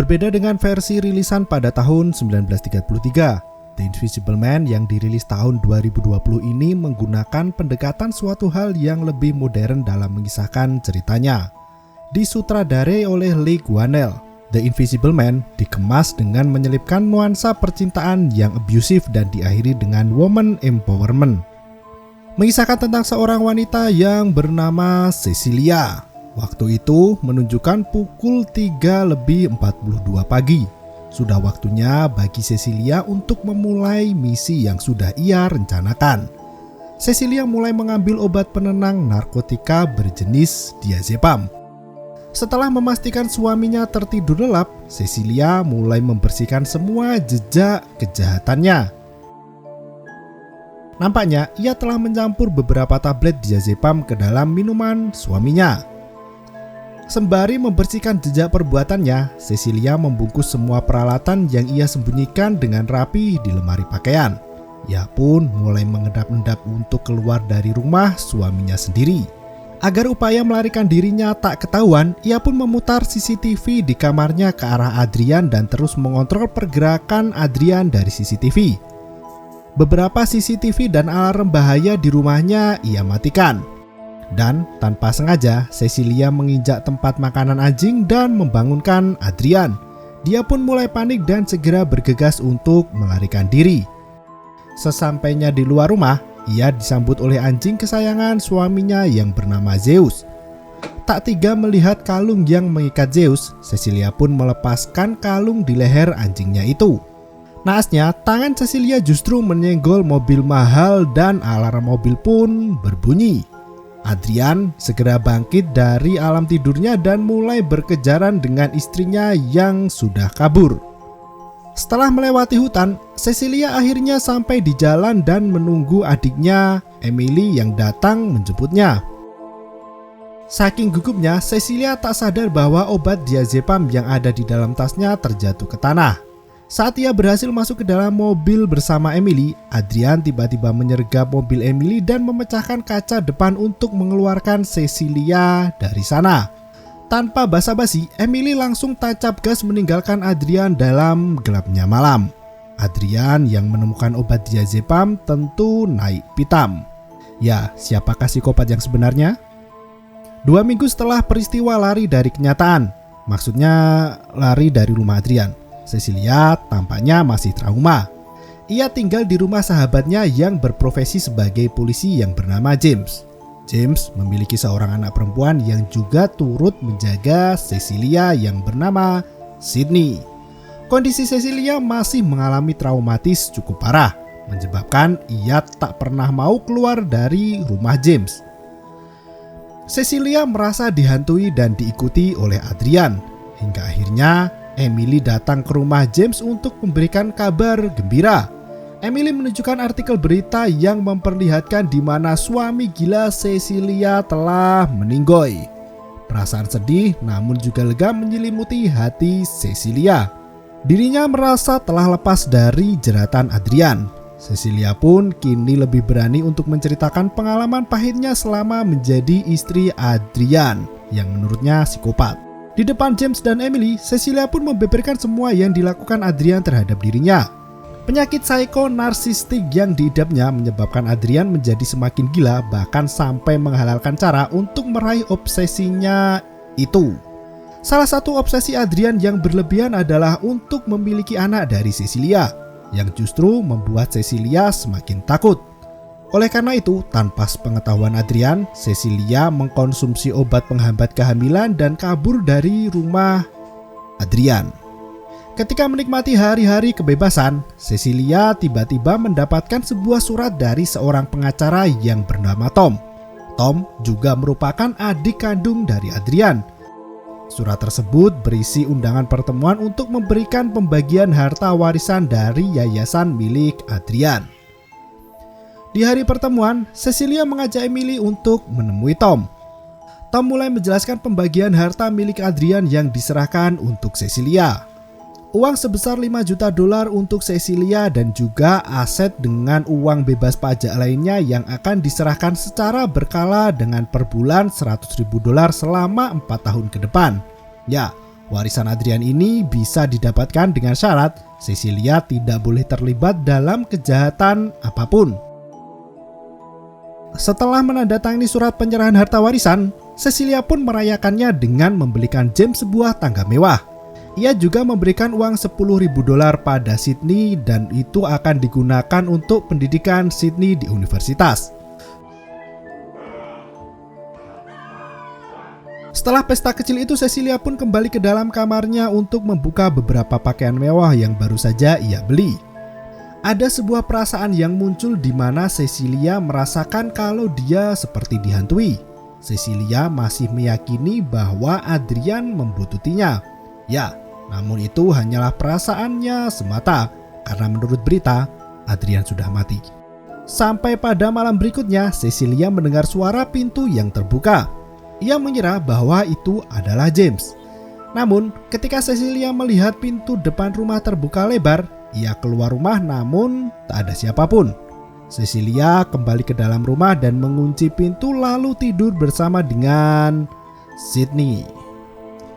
Berbeda dengan versi rilisan pada tahun 1933, The Invisible Man yang dirilis tahun 2020 ini menggunakan pendekatan suatu hal yang lebih modern dalam mengisahkan ceritanya. Disutradarai oleh Leigh Whannell, The Invisible Man dikemas dengan menyelipkan nuansa percintaan yang abusive dan diakhiri dengan woman empowerment. Mengisahkan tentang seorang wanita yang bernama Cecilia. Waktu itu menunjukkan pukul 3:42 pagi. Sudah waktunya bagi Cecilia untuk memulai misi yang sudah ia rencanakan. Cecilia mulai mengambil obat penenang narkotika berjenis diazepam. Setelah memastikan suaminya tertidur lelap, Cecilia mulai membersihkan semua jejak kejahatannya. Nampaknya ia telah mencampur beberapa tablet diazepam ke dalam minuman suaminya. Sembari membersihkan jejak perbuatannya, Cecilia membungkus semua peralatan yang ia sembunyikan dengan rapi di lemari pakaian. Ia pun mulai mengendap-endap untuk keluar dari rumah suaminya sendiri. Agar upaya melarikan dirinya tak ketahuan, ia pun memutar CCTV di kamarnya ke arah Adrian dan terus mengontrol pergerakan Adrian dari CCTV. Beberapa CCTV dan alarm bahaya di rumahnya ia matikan. Dan tanpa sengaja, Cecilia menginjak tempat makanan anjing dan membangunkan Adrian. Dia pun mulai panik dan segera bergegas untuk melarikan diri. Sesampainya di luar rumah, ia disambut oleh anjing kesayangan suaminya yang bernama Zeus. Tak tega melihat kalung yang mengikat Zeus, Cecilia pun melepaskan kalung di leher anjingnya itu. Naasnya, tangan Cecilia justru menyenggol mobil mahal dan alarm mobil pun berbunyi. Adrian segera bangkit dari alam tidurnya dan mulai berkejaran dengan istrinya yang sudah kabur. Setelah melewati hutan, Cecilia akhirnya sampai di jalan dan menunggu adiknya, Emily, yang datang menjemputnya. Saking gugupnya, Cecilia tak sadar bahwa obat diazepam yang ada di dalam tasnya terjatuh ke tanah. Saat ia berhasil masuk ke dalam mobil bersama Emily, Adrian tiba-tiba menyergap mobil Emily dan memecahkan kaca depan untuk mengeluarkan Cecilia dari sana. Tanpa basa-basi, Emily langsung tancap gas meninggalkan Adrian dalam gelapnya malam. Adrian yang menemukan obat diazepam tentu naik pitam. Ya, siapakah psikopat yang sebenarnya? 2 minggu setelah peristiwa lari dari kenyataan, maksudnya lari dari rumah Adrian, Cecilia tampaknya masih trauma. Ia tinggal di rumah sahabatnya yang berprofesi sebagai polisi yang bernama James. James memiliki seorang anak perempuan yang juga turut menjaga Cecilia yang bernama Sydney. Kondisi Cecilia masih mengalami traumatis cukup parah, menyebabkan ia tak pernah mau keluar dari rumah James. Cecilia merasa dihantui dan diikuti oleh Adrian, hingga akhirnya Emily datang ke rumah James untuk memberikan kabar gembira. Emily menunjukkan artikel berita yang memperlihatkan di mana suami gila Cecilia telah meninggoy. Perasaan sedih namun juga lega menyelimuti hati Cecilia. Dirinya merasa telah lepas dari jeratan Adrian. Cecilia pun kini lebih berani untuk menceritakan pengalaman pahitnya selama menjadi istri Adrian yang menurutnya psikopat. Di depan James dan Emily, Cecilia pun membeberkan semua yang dilakukan Adrian terhadap dirinya. Penyakit psikonarsistik yang diidapnya menyebabkan Adrian menjadi semakin gila, bahkan sampai menghalalkan cara untuk meraih obsesinya itu. Salah satu obsesi Adrian yang berlebihan adalah untuk memiliki anak dari Cecilia, yang justru membuat Cecilia semakin takut. Oleh karena itu, tanpa sepengetahuan Adrian, Cecilia mengkonsumsi obat penghambat kehamilan dan kabur dari rumah Adrian. Ketika menikmati hari-hari kebebasan, Cecilia tiba-tiba mendapatkan sebuah surat dari seorang pengacara yang bernama Tom. Tom juga merupakan adik kandung dari Adrian. Surat tersebut berisi undangan pertemuan untuk memberikan pembagian harta warisan dari yayasan milik Adrian. Di hari pertemuan, Cecilia mengajak Emily untuk menemui Tom. Tom mulai menjelaskan pembagian harta milik Adrian yang diserahkan untuk Cecilia. Uang sebesar $5 juta untuk Cecilia dan juga aset dengan uang bebas pajak lainnya yang akan diserahkan secara berkala dengan per bulan $100.000 selama 4 tahun ke depan. Ya, Warisan Adrian ini bisa didapatkan dengan syarat Cecilia tidak boleh terlibat dalam kejahatan apapun. Setelah menandatangani surat penyerahan harta warisan, Cecilia pun merayakannya dengan membelikan James sebuah tangga mewah. Ia juga memberikan uang $10.000 pada Sydney dan itu akan digunakan untuk pendidikan Sydney di universitas. Setelah pesta kecil itu, Cecilia pun kembali ke dalam kamarnya untuk membuka beberapa pakaian mewah yang baru saja ia beli. Ada sebuah perasaan yang muncul di mana Cecilia merasakan kalau dia seperti dihantui. Cecilia masih meyakini bahwa Adrian membuntutinya. Ya, namun itu hanyalah perasaannya semata, karena menurut berita, Adrian sudah mati. Sampai pada malam berikutnya, Cecilia mendengar suara pintu yang terbuka. Ia mengira bahwa itu adalah James. Namun, ketika Cecilia melihat pintu depan rumah terbuka lebar, ia keluar rumah namun tak ada siapapun. Cecilia kembali ke dalam rumah dan mengunci pintu lalu tidur bersama dengan Sydney.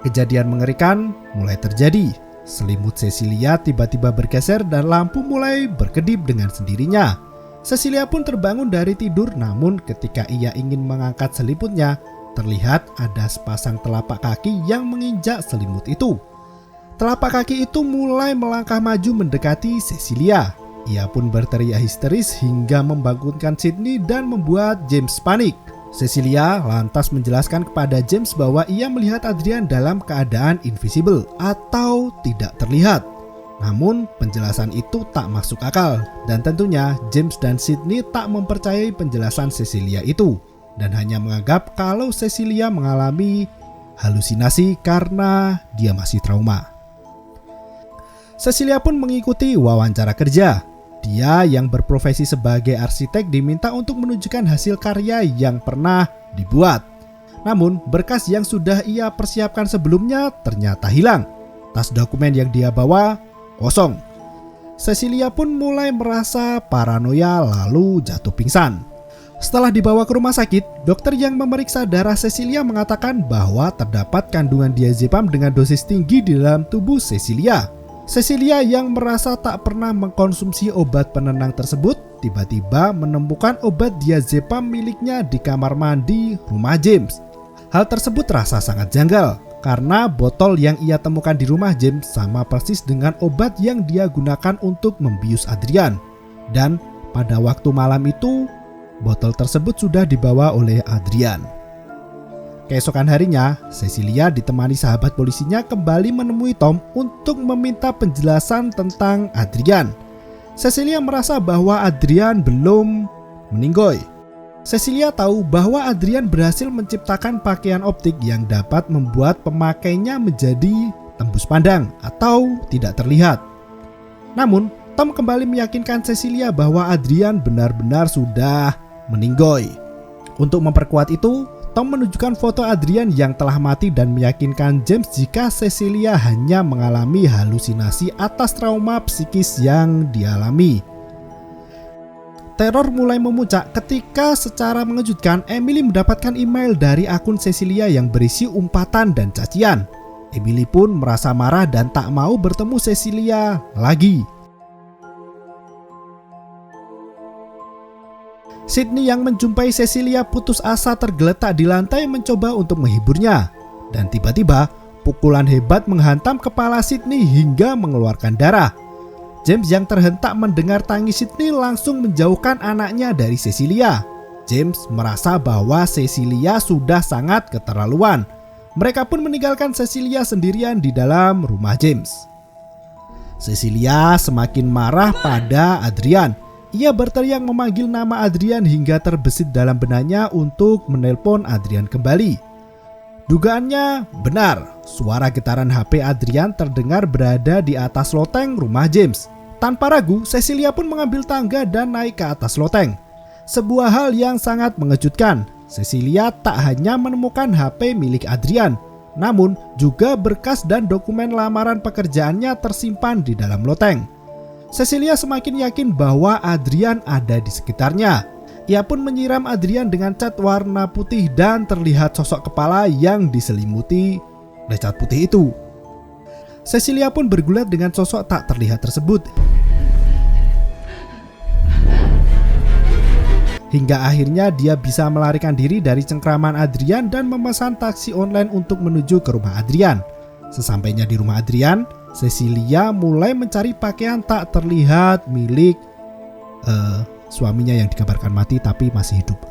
Kejadian mengerikan mulai terjadi. Selimut Cecilia tiba-tiba bergeser dan lampu mulai berkedip dengan sendirinya. Cecilia pun terbangun dari tidur, namun ketika ia ingin mengangkat selimutnya, terlihat ada sepasang telapak kaki yang menginjak selimut itu. Telapak kaki itu mulai melangkah maju mendekati Cecilia. Ia pun berteriak histeris hingga membangunkan Sydney dan membuat James panik. Cecilia lantas menjelaskan kepada James bahwa ia melihat Adrian dalam keadaan invisible atau tidak terlihat. Namun penjelasan itu tak masuk akal dan tentunya James dan Sydney tak mempercayai penjelasan Cecilia itu dan hanya menganggap kalau Cecilia mengalami halusinasi karena dia masih trauma. Cecilia pun mengikuti wawancara kerja. Dia yang berprofesi sebagai arsitek diminta untuk menunjukkan hasil karya yang pernah dibuat. Namun berkas yang sudah ia persiapkan sebelumnya ternyata hilang. Tas dokumen yang dia bawa kosong. Cecilia pun mulai merasa paranoia lalu jatuh pingsan. Setelah dibawa ke rumah sakit, dokter yang memeriksa darah Cecilia mengatakan bahwa terdapat kandungan diazepam dengan dosis tinggi di dalam tubuh Cecilia. Cecilia yang merasa tak pernah mengkonsumsi obat penenang tersebut, tiba-tiba menemukan obat diazepam miliknya di kamar mandi rumah James. Hal tersebut terasa sangat janggal, karena botol yang ia temukan di rumah James sama persis dengan obat yang dia gunakan untuk membius Adrian. Dan pada waktu malam itu, botol tersebut sudah dibawa oleh Adrian. Keesokan harinya, Cecilia ditemani sahabat polisinya kembali menemui Tom untuk meminta penjelasan tentang Adrian. Cecilia merasa bahwa Adrian belum meninggoy. Cecilia tahu bahwa Adrian berhasil menciptakan pakaian optik yang dapat membuat pemakainya menjadi tembus pandang atau tidak terlihat. Namun, Tom kembali meyakinkan Cecilia bahwa Adrian benar-benar sudah meninggoy. Untuk memperkuat itu, Tom menunjukkan foto Adrian yang telah mati dan meyakinkan James jika Cecilia hanya mengalami halusinasi atas trauma psikis yang dialami. Teror mulai memuncak ketika secara mengejutkan Emily mendapatkan email dari akun Cecilia yang berisi umpatan dan cacian. Emily pun merasa marah dan tak mau bertemu Cecilia lagi. Sydney yang menjumpai Cecilia putus asa tergeletak di lantai mencoba untuk menghiburnya. Dan tiba-tiba pukulan hebat menghantam kepala Sydney hingga mengeluarkan darah. James yang terhentak mendengar tangis Sydney langsung menjauhkan anaknya dari Cecilia. James merasa bahwa Cecilia sudah sangat keterlaluan. Mereka pun meninggalkan Cecilia sendirian di dalam rumah James. Cecilia semakin marah pada Adrian. Ia berteriak memanggil nama Adrian hingga terbesit dalam benaknya untuk menelpon Adrian kembali. Dugaannya benar, suara getaran HP Adrian terdengar berada di atas loteng rumah James. Tanpa ragu, Cecilia pun mengambil tangga dan naik ke atas loteng. Sebuah hal yang sangat mengejutkan, Cecilia tak hanya menemukan HP milik Adrian, namun juga berkas dan dokumen lamaran pekerjaannya tersimpan di dalam loteng. Cecilia semakin yakin bahwa Adrian ada di sekitarnya. Ia pun menyiram Adrian dengan cat warna putih dan terlihat sosok kepala yang diselimuti oleh cat putih itu. Cecilia pun bergulat dengan sosok tak terlihat tersebut. Hingga akhirnya dia bisa melarikan diri dari cengkraman Adrian dan memesan taksi online untuk menuju ke rumah Adrian. Sesampainya di rumah Adrian, Cecilia mulai mencari pakaian tak terlihat milik suaminya yang dikabarkan mati tapi masih hidup.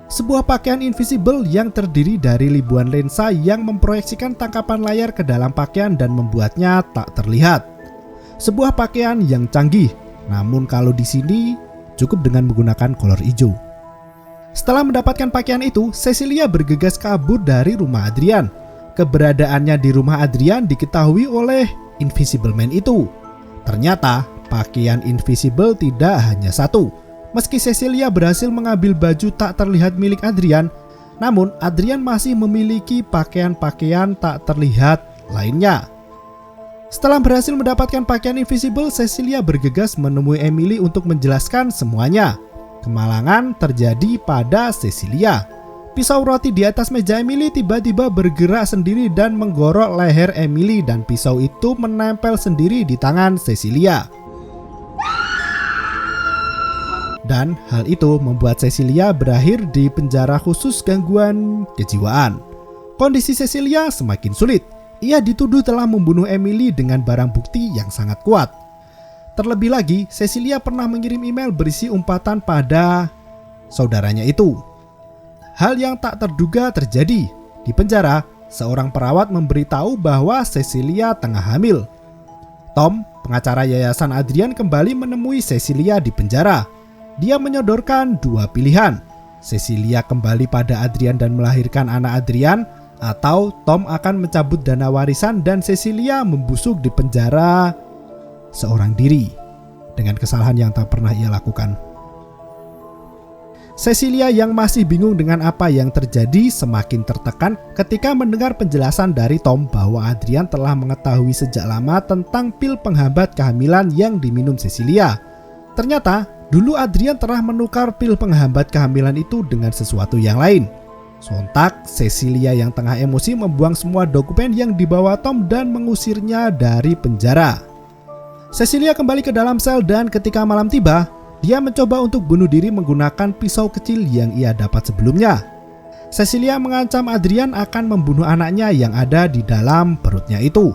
Sebuah pakaian invisible yang terdiri dari ribuan lensa yang memproyeksikan tangkapan layar ke dalam pakaian dan membuatnya tak terlihat. Sebuah pakaian yang canggih, namun kalau di sini cukup dengan menggunakan kolor hijau. Setelah mendapatkan pakaian itu, Cecilia bergegas kabur dari rumah Adrian. Keberadaannya di rumah Adrian diketahui oleh Invisible Man itu. Ternyata pakaian invisible tidak hanya satu. Meski Cecilia berhasil mengambil baju tak terlihat milik Adrian, namun Adrian masih memiliki pakaian-pakaian tak terlihat lainnya. Setelah berhasil mendapatkan pakaian invisible, Cecilia bergegas menemui Emily untuk menjelaskan semuanya. Kemalangan terjadi pada Cecilia. Pisau roti di atas meja Emily tiba-tiba bergerak sendiri dan menggorok leher Emily, dan pisau itu menempel sendiri di tangan Cecilia. Dan hal itu membuat Cecilia berakhir di penjara khusus gangguan kejiwaan. Kondisi Cecilia semakin sulit. Ia dituduh telah membunuh Emily dengan barang bukti yang sangat kuat. Terlebih lagi, Cecilia pernah mengirim email berisi umpatan pada saudaranya itu. Hal yang tak terduga terjadi. Di penjara, seorang perawat memberitahu bahwa Cecilia tengah hamil. Tom, pengacara yayasan Adrian, kembali menemui Cecilia di penjara. Dia menyodorkan dua pilihan. Cecilia kembali pada Adrian dan melahirkan anak Adrian, atau Tom akan mencabut dana warisan dan Cecilia membusuk di penjara seorang diri dengan kesalahan yang tak pernah ia lakukan. Cecilia yang masih bingung dengan apa yang terjadi semakin tertekan ketika mendengar penjelasan dari Tom bahwa Adrian telah mengetahui sejak lama tentang pil penghambat kehamilan yang diminum Cecilia. Ternyata dulu Adrian telah menukar pil penghambat kehamilan itu dengan sesuatu yang lain. Sontak, Cecilia yang tengah emosi membuang semua dokumen yang dibawa Tom dan mengusirnya dari penjara. Cecilia kembali ke dalam sel dan ketika malam tiba, dia mencoba untuk bunuh diri menggunakan pisau kecil yang ia dapat sebelumnya. Cecilia mengancam Adrian akan membunuh anaknya yang ada di dalam perutnya itu.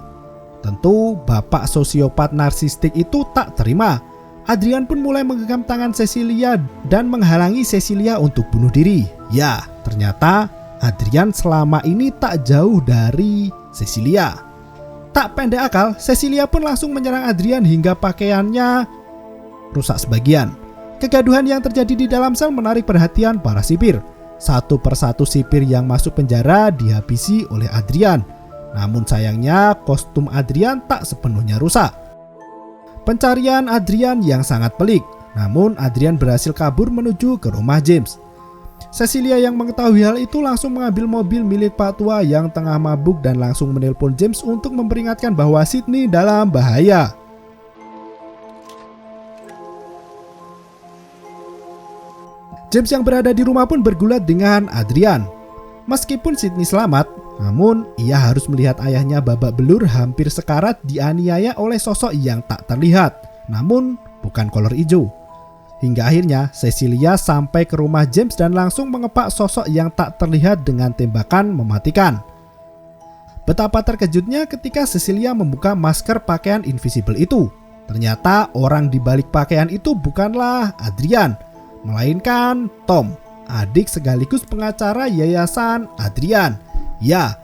Tentu bapak sosiopat narsistik itu tak terima. Adrian pun mulai menggenggam tangan Cecilia dan menghalangi Cecilia untuk bunuh diri. Ya, ternyata Adrian selama ini tak jauh dari Cecilia. Tak pendek akal, Cecilia pun langsung menyerang Adrian hingga pakaiannya rusak sebagian. Kegaduhan yang terjadi di dalam sel menarik perhatian para sipir. Satu persatu sipir yang masuk penjara dihabisi oleh Adrian. Namun sayangnya kostum Adrian tak sepenuhnya rusak. Pencarian Adrian yang sangat pelik, namun Adrian berhasil kabur menuju ke rumah James. Cecilia yang mengetahui hal itu langsung mengambil mobil milik Pak Tua yang tengah mabuk dan langsung menelpon James untuk memperingatkan bahwa Sydney dalam bahaya. James yang berada di rumah pun bergulat dengan Adrian. Meskipun Sydney selamat, namun ia harus melihat ayahnya babak belur hampir sekarat dianiaya oleh sosok yang tak terlihat, namun bukan kolor hijau. Hingga akhirnya Cecilia sampai ke rumah James dan langsung mengepak sosok yang tak terlihat dengan tembakan mematikan. Betapa terkejutnya ketika Cecilia membuka masker pakaian invisible itu. Ternyata orang di balik pakaian itu bukanlah Adrian, melainkan Tom, adik sekaligus pengacara yayasan Adrian. Ya,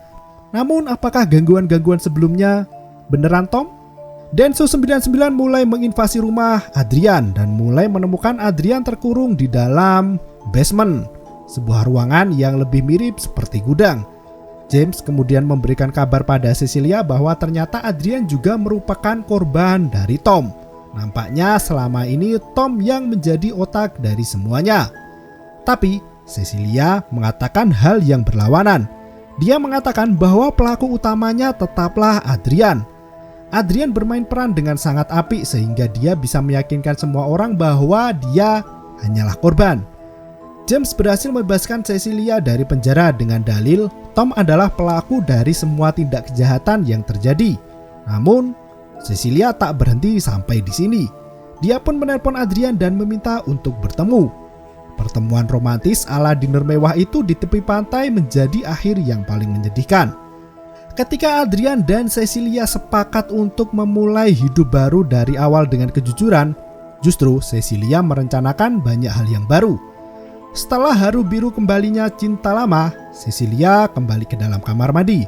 namun apakah gangguan-gangguan sebelumnya beneran Tom? Denso 99 mulai menginvasi rumah Adrian dan mulai menemukan Adrian terkurung di dalam basement, sebuah ruangan yang lebih mirip seperti gudang. James kemudian memberikan kabar pada Cecilia bahwa ternyata Adrian juga merupakan korban dari Tom. Nampaknya selama ini Tom yang menjadi otak dari semuanya. Tapi Cecilia mengatakan hal yang berlawanan. Dia mengatakan bahwa pelaku utamanya tetaplah Adrian. Adrian bermain peran dengan sangat apik sehingga dia bisa meyakinkan semua orang bahwa dia hanyalah korban. James berhasil membebaskan Cecilia dari penjara dengan dalil Tom adalah pelaku dari semua tindak kejahatan yang terjadi. Namun, Cecilia tak berhenti sampai di sini. Dia pun menelpon Adrian dan meminta untuk bertemu. Pertemuan romantis ala dinner mewah itu di tepi pantai menjadi akhir yang paling menyedihkan. Ketika Adrian dan Cecilia sepakat untuk memulai hidup baru dari awal dengan kejujuran, justru Cecilia merencanakan banyak hal yang baru. Setelah haru biru kembalinya cinta lama, Cecilia kembali ke dalam kamar mandi.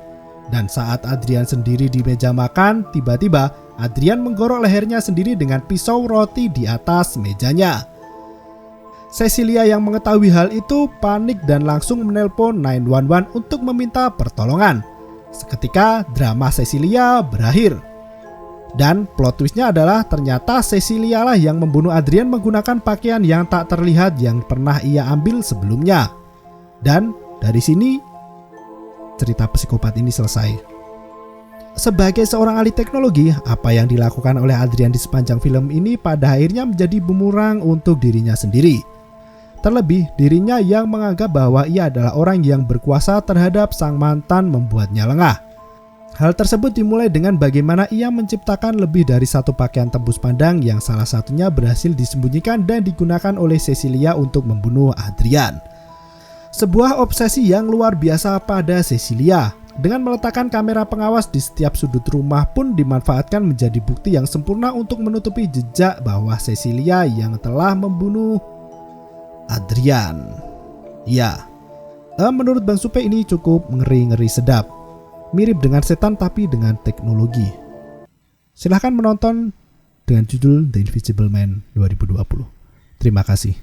Dan saat Adrian sendiri di meja makan, tiba-tiba Adrian menggorok lehernya sendiri dengan pisau roti di atas mejanya. Cecilia yang mengetahui hal itu panik dan langsung menelpon 911 untuk meminta pertolongan. Seketika drama Cecilia berakhir. Dan plot twistnya adalah ternyata Cecilia lah yang membunuh Adrian menggunakan pakaian yang tak terlihat yang pernah ia ambil sebelumnya. Dan dari sini cerita psikopat ini selesai. Sebagai seorang ahli teknologi, apa yang dilakukan oleh Adrian di sepanjang film ini pada akhirnya menjadi bumerang untuk dirinya sendiri. Terlebih dirinya yang menganggap bahwa ia adalah orang yang berkuasa terhadap sang mantan membuatnya lengah. Hal tersebut dimulai dengan bagaimana ia menciptakan lebih dari satu pakaian tembus pandang yang salah satunya berhasil disembunyikan dan digunakan oleh Cecilia untuk membunuh Adrian. Sebuah obsesi yang luar biasa pada Cecilia. Dengan meletakkan kamera pengawas di setiap sudut rumah pun dimanfaatkan menjadi bukti yang sempurna untuk menutupi jejak bahwa Cecilia yang telah membunuh Adrian. Ya, menurut Bang Supe ini cukup ngeri-ngeri sedap. Mirip dengan setan tapi dengan teknologi. Silahkan menonton dengan judul The Invisible Man 2020. Terima kasih.